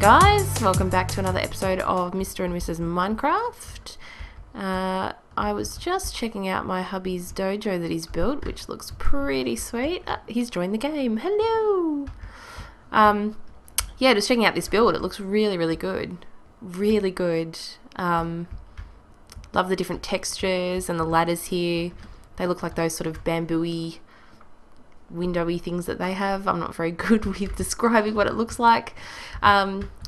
guys, welcome back to another episode of Mr. and Mrs Minecraft. I was just checking out my hubby's dojo that he's built, which looks pretty sweet. He's joined the game. Hello! Yeah, just checking out this build. It looks really, really good. Really good. Love the different textures and the ladders here. They look like those sort of bamboo-y, windowy things that they have. I'm not very good with describing what it looks like.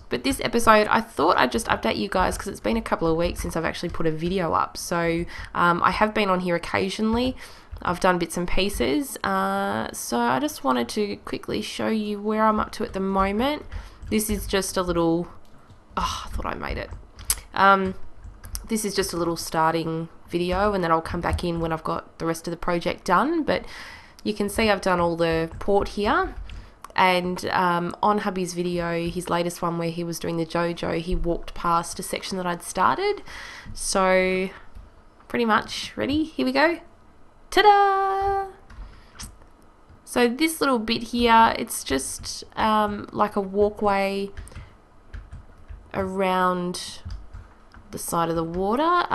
But this episode, I thought I'd just update you guys because it's been a couple of weeks since I've actually put a video up. So I have been on here occasionally. I've done bits and pieces. So I just wanted to quickly show you where I'm up to at the moment. This is just a little... Oh, I thought I made it. This is just a little starting video, and then I'll come back in when I've got the rest of the project done. But you can see I've done all the port here, and on hubby's video, his latest one where he was doing the dojo, he walked past a section that I'd started. So pretty much ready. Here we go. Ta-da! So this little bit here, it's just like a walkway around the side of the water.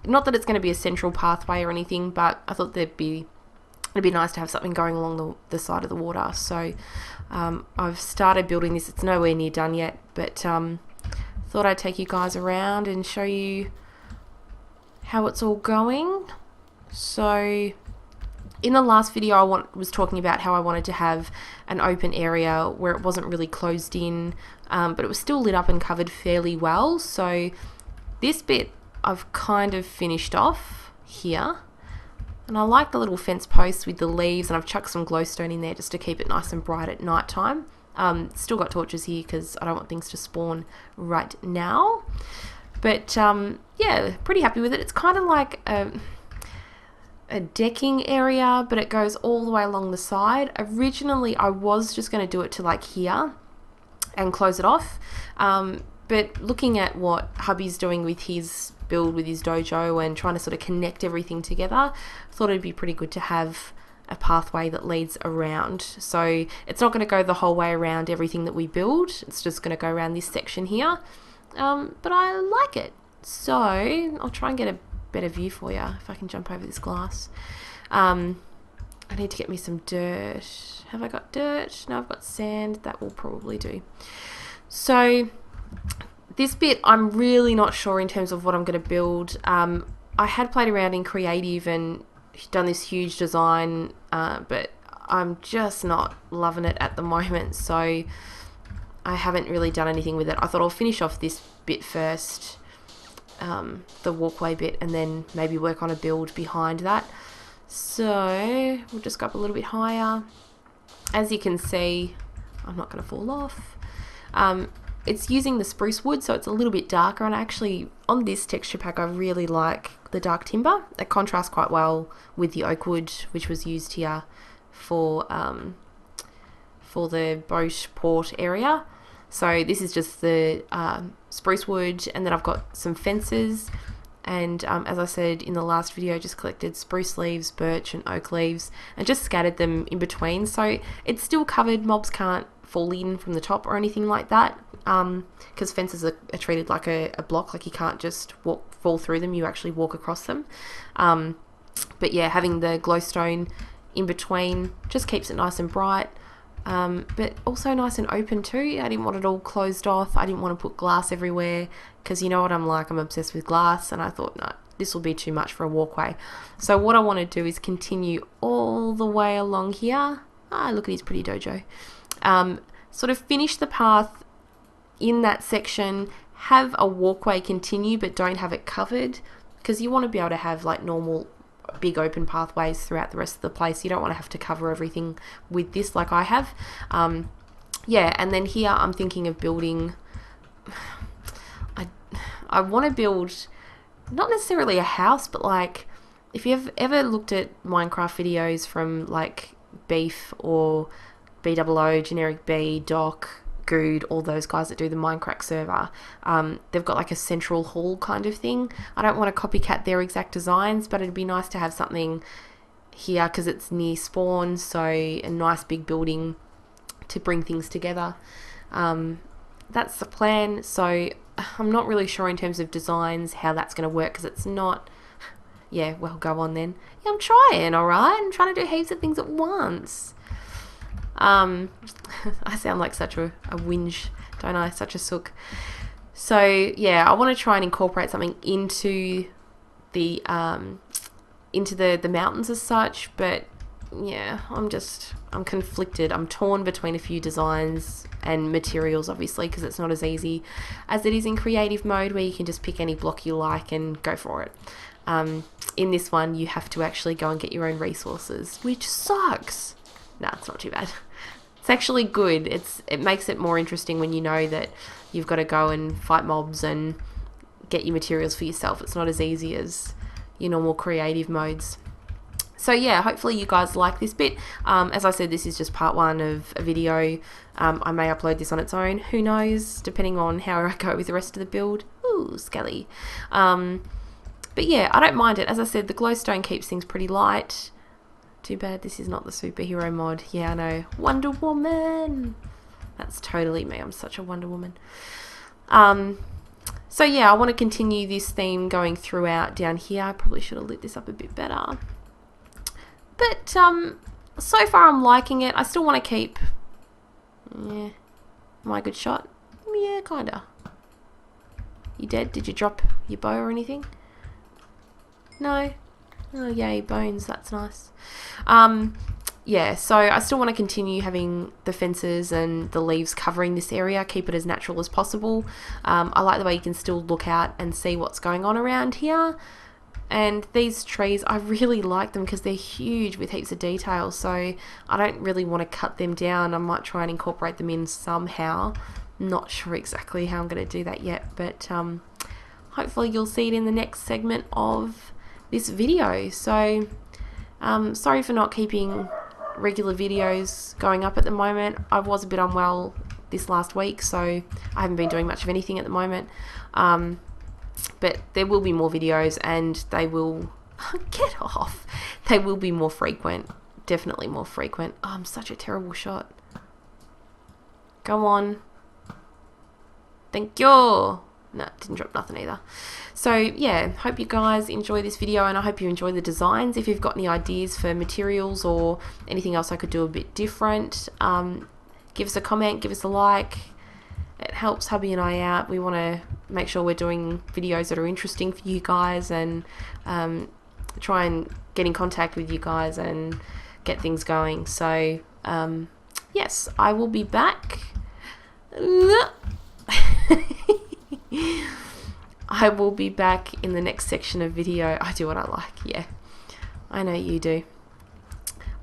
Not that it's going to be a central pathway or anything, but I thought it'd be nice to have something going along the side of the water. So I've started building this. It's nowhere near done yet, but thought I'd take you guys around and show you how it's all going. So in the last video I was talking about how I wanted to have an open area where it wasn't really closed in, but it was still lit up and covered fairly well. So this bit I've kind of finished off here. And I like the little fence posts with the leaves, and I've chucked some glowstone in there just to keep it nice and bright at night time. Still got torches here because I don't want things to spawn right now. But yeah, pretty happy with it. It's kind of like a decking area, but it goes all the way along the side. Originally I was just going to do it to like here and close it off. But looking at what hubby's doing with his build with his dojo and trying to sort of connect everything together, I thought it'd be pretty good to have a pathway that leads around. So it's not going to go the whole way around everything that we build. It's just going to go around this section here. But I like it. So I'll try and get a better view for you if I can jump over this glass. I need to get me some dirt. Have I got dirt? No, I've got sand. That will probably do. So this bit I'm really not sure in terms of what I'm going to build. I had played around in creative and done this huge design, but I'm just not loving it at the moment, so I haven't really done anything with it. I thought I'll finish off this bit first, the walkway bit, and then maybe work on a build behind that. So we'll just go up a little bit higher. As you can see, I'm not going to fall off. It's using the spruce wood, so it's a little bit darker, and actually on this texture pack I really like the dark timber. It contrasts quite well with the oak wood which was used here for the boat port area. So this is just the spruce wood, and then I've got some fences, and as I said in the last video, just collected spruce leaves, birch and oak leaves and just scattered them in between, so it's still covered. Mobs can't fall in from the top or anything like that, because fences are treated like a block, like you can't just fall through them, you actually walk across them. But yeah, having the glowstone in between just keeps it nice and bright, but also nice and open too. I didn't want it all closed off. I didn't want to put glass everywhere because you know what I'm like, I'm obsessed with glass, and I thought no, this will be too much for a walkway. So what I want to do is continue all the way along here. Look at his pretty dojo. Sort of finish the path in that section, have a walkway continue, but don't have it covered, because you want to be able to have like normal big open pathways throughout the rest of the place. You don't want to have to cover everything with this like I have. Yeah, and then here I'm thinking of building, I want to build not necessarily a house, but like if you've ever looked at Minecraft videos from like Beef or BOO, Generic B, Doc, Good, all those guys that do the Minecraft server, they've got like a central hall kind of thing. I don't want to copycat their exact designs, but it'd be nice to have something here because it's near spawn, so a nice big building to bring things together. that's the plan. So I'm not really sure in terms of designs how that's going to work, because it's not... Yeah, well, go on then. Yeah, I'm trying, alright? I'm trying to do heaps of things at once. I sound like such a whinge, don't I? Such a sook. So, yeah, I want to try and incorporate something into the mountains as such, but yeah, I'm conflicted. I'm torn between a few designs and materials, obviously, because it's not as easy as it is in creative mode, where you can just pick any block you like and go for it. In this one, you have to actually go and get your own resources, which sucks. Nah, it's not too bad. It's actually good. It makes it more interesting when you know that you've got to go and fight mobs and get your materials for yourself. It's not as easy as your normal creative modes. So yeah, hopefully you guys like this bit. As I said, this is just part one of a video. I may upload this on its own. Who knows? Depending on how I go with the rest of the build. Ooh, skelly. But yeah, I don't mind it. As I said, the glowstone keeps things pretty light. Too bad this is not the superhero mod. Yeah, I know. Wonder Woman! That's totally me. I'm such a Wonder Woman. So yeah, I want to continue this theme going throughout down here. I probably should have lit this up a bit better. But so far I'm liking it. I still want to keep... Yeah. Am I a good shot? Yeah, kinda. You dead? Did you drop your bow or anything? No? Oh, yay, bones. That's nice. Yeah, so I still want to continue having the fences and the leaves covering this area, keep it as natural as possible. I like the way you can still look out and see what's going on around here. And these trees, I really like them because they're huge with heaps of detail, so I don't really want to cut them down. I might try and incorporate them in somehow. Not sure exactly how I'm going to do that yet, but hopefully you'll see it in the next segment of this video. So sorry for not keeping regular videos going up at the moment. I was a bit unwell this last week, so I haven't been doing much of anything at the moment. But there will be more videos, and they will... Get off! They will be more frequent. Definitely more frequent. Oh, I'm such a terrible shot. Go on. Thank you! No, didn't drop nothing either. So yeah, hope you guys enjoy this video, and I hope you enjoy the designs. If you've got any ideas for materials or anything else I could do a bit different, give us a comment, give us a like. It helps hubby and I out. We want to make sure we're doing videos that are interesting for you guys, and try and get in contact with you guys and get things going. So yes, I will be back. I will be back in the next section of video. I do what I like, yeah. I know you do.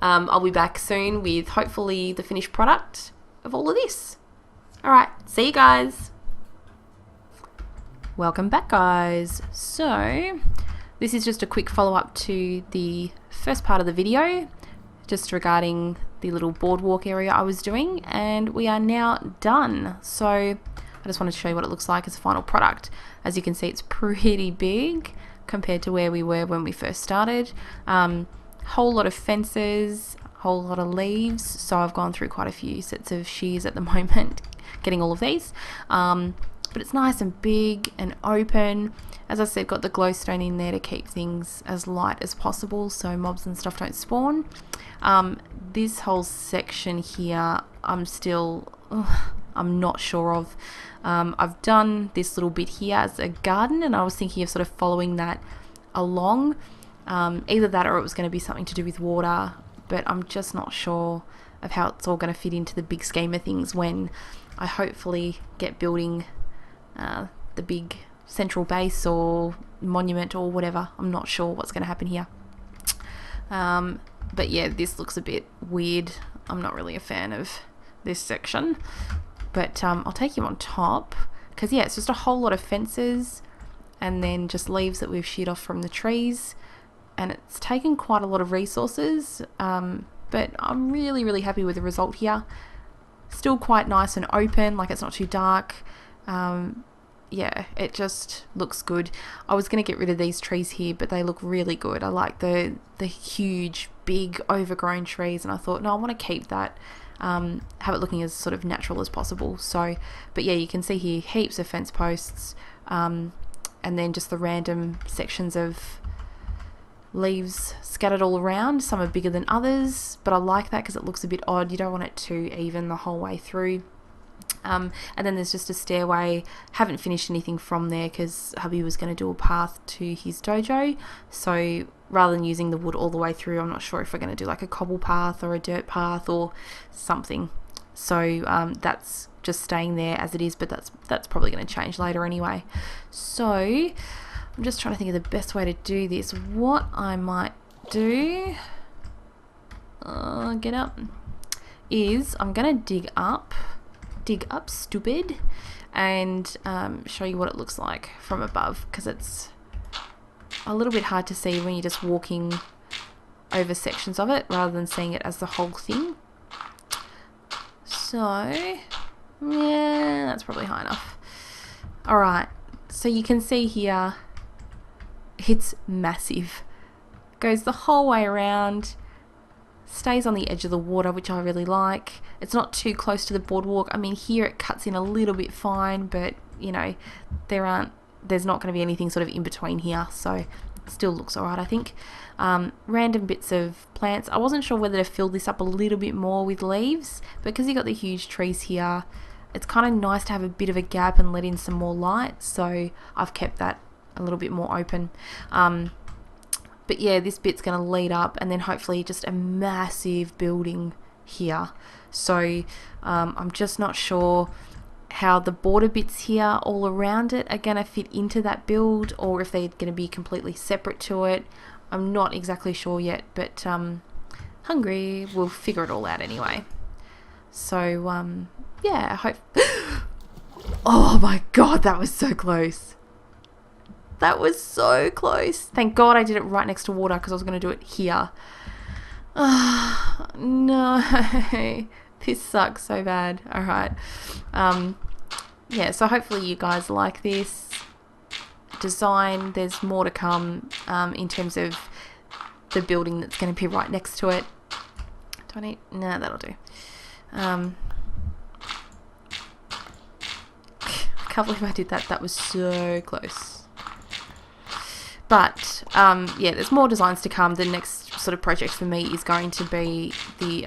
I'll be back soon with hopefully the finished product of all of this. Alright, see you guys. Welcome back, guys. So, this is just a quick follow-up to the first part of the video, just regarding the little boardwalk area I was doing, and we are now done. So, I just wanted to show you what it looks like as a final product. As you can see, it's pretty big compared to where we were when we first started. Whole lot of fences, whole lot of leaves, so I've gone through quite a few sets of shears at the moment, getting all of these. But it's nice and big and open. As I said, got the glowstone in there to keep things as light as possible so mobs and stuff don't spawn. This whole section here, I'm not sure of. I've done this little bit here as a garden, and I was thinking of sort of following that along. Either that or it was going to be something to do with water, but I'm just not sure of how it's all going to fit into the big scheme of things when I hopefully get building the big central base or monument or whatever. I'm not sure what's going to happen here. But yeah, this looks a bit weird. I'm not really a fan of this section. But I'll take you on top, because yeah, it's just a whole lot of fences and then just leaves that we've sheared off from the trees, and it's taken quite a lot of resources, but I'm really happy with the result here. Still quite nice and open, like it's not too dark. Yeah, it just looks good. I was going to get rid of these trees here, but they look really good. I like the huge, big, overgrown trees, and I thought, no, I want to keep that. have it looking as sort of natural as possible. So, but yeah, you can see here heaps of fence posts, and then just the random sections of leaves scattered all around. Some are bigger than others, but I like that because it looks a bit odd. You don't want it too even the whole way through. And then there's just a stairway. Haven't finished anything from there because hubby was going to do a path to his dojo, so rather than using the wood all the way through, I'm not sure if we're going to do like a cobble path or a dirt path or something. So that's just staying there as it is, but that's probably going to change later anyway. So I'm just trying to think of the best way to do this. What I might do, get up, is I'm going to dig up stupid, and show you what it looks like from above, because it's a little bit hard to see when you're just walking over sections of it rather than seeing it as the whole thing. So yeah, that's probably high enough. Alright, so you can see here it's massive, goes the whole way around, stays on the edge of the water, which I really like. It's not too close to the boardwalk. I mean, here it cuts in a little bit fine, but you know, there's not going to be anything sort of in between here, so it still looks alright, I think. Random bits of plants. I wasn't sure whether to fill this up a little bit more with leaves, but because you've got the huge trees here, it's kind of nice to have a bit of a gap and let in some more light, so I've kept that a little bit more open. But yeah, this bit's going to lead up, and then hopefully just a massive building here. So I'm just not sure how the border bits here all around it are going to fit into that build, or if they're going to be completely separate to it. I'm not exactly sure yet, but hungry, we'll figure it all out anyway. So yeah, I hope... Oh my god, that was so close. That was so close. Thank God I did it right next to water, because I was going to do it here. No. This sucks so bad. Alright. Yeah, so hopefully you guys like this design. There's more to come in terms of the building that's going to be right next to it. Do I need... No, that'll do. I can't believe I did that. That was so close. But yeah, there's more designs to come. The next sort of project for me is going to be the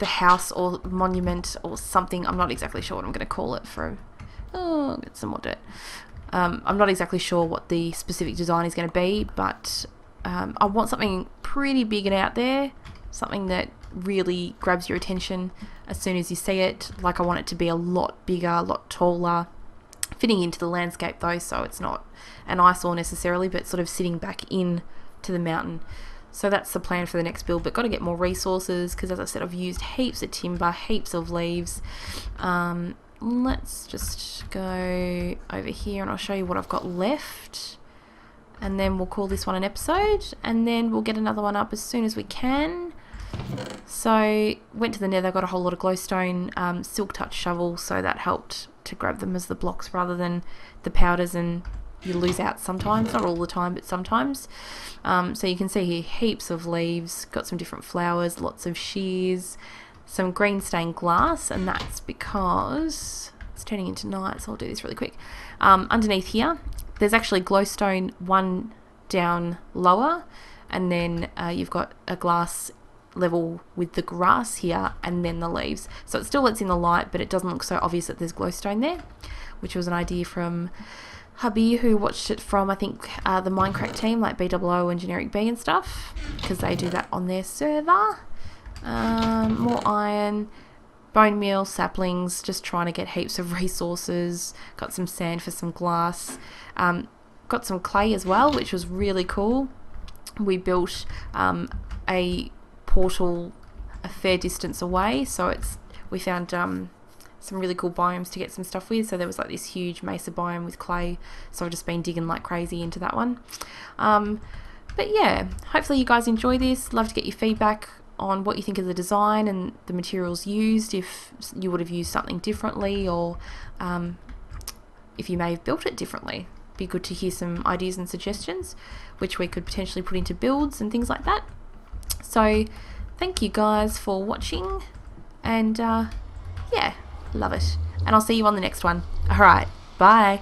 house or monument or something. I'm not exactly sure what I'm going to call it for... Oh, get some more dirt. I'm not exactly sure what the specific design is going to be, but I want something pretty big and out there, something that really grabs your attention as soon as you see it. Like, I want it to be a lot bigger, a lot taller, fitting into the landscape though, so it's not an eyesore necessarily, but sort of sitting back in to the mountain. So that's the plan for the next build, but got to get more resources, because as I said, I've used heaps of timber, heaps of leaves. Let's just go over here and I'll show you what I've got left, and then we'll call this one an episode, and then we'll get another one up as soon as we can. So went to the nether, got a whole lot of glowstone, silk touch shovel, so that helped to grab them as the blocks rather than the powders, and you lose out sometimes, not all the time, but sometimes. So you can see here heaps of leaves, got some different flowers, lots of shears, some green stained glass, and that's because it's turning into night, so I'll do this really quick. Underneath here there's actually glowstone one down lower, and then you've got a glass level with the grass here and then the leaves, so it still lets in the light, but it doesn't look so obvious that there's glowstone there, which was an idea from hubby, who watched it from, I think, the Minecraft team, like BWO and Generic B and stuff, because they do that on their server. More iron, bone meal, saplings, just trying to get heaps of resources. Got some sand for some glass. Got some clay as well, which was really cool. We built a portal a fair distance away, so we found some really cool biomes to get some stuff with. So there was like this huge mesa biome with clay, so I've just been digging like crazy into that one. But yeah, hopefully you guys enjoy this. Love to get your feedback on what you think of the design and the materials used, if you would have used something differently, or if you may have built it differently. Be good to hear some ideas and suggestions which we could potentially put into builds and things like that. So thank you guys for watching, and yeah, love it. And I'll see you on the next one. Alright, bye.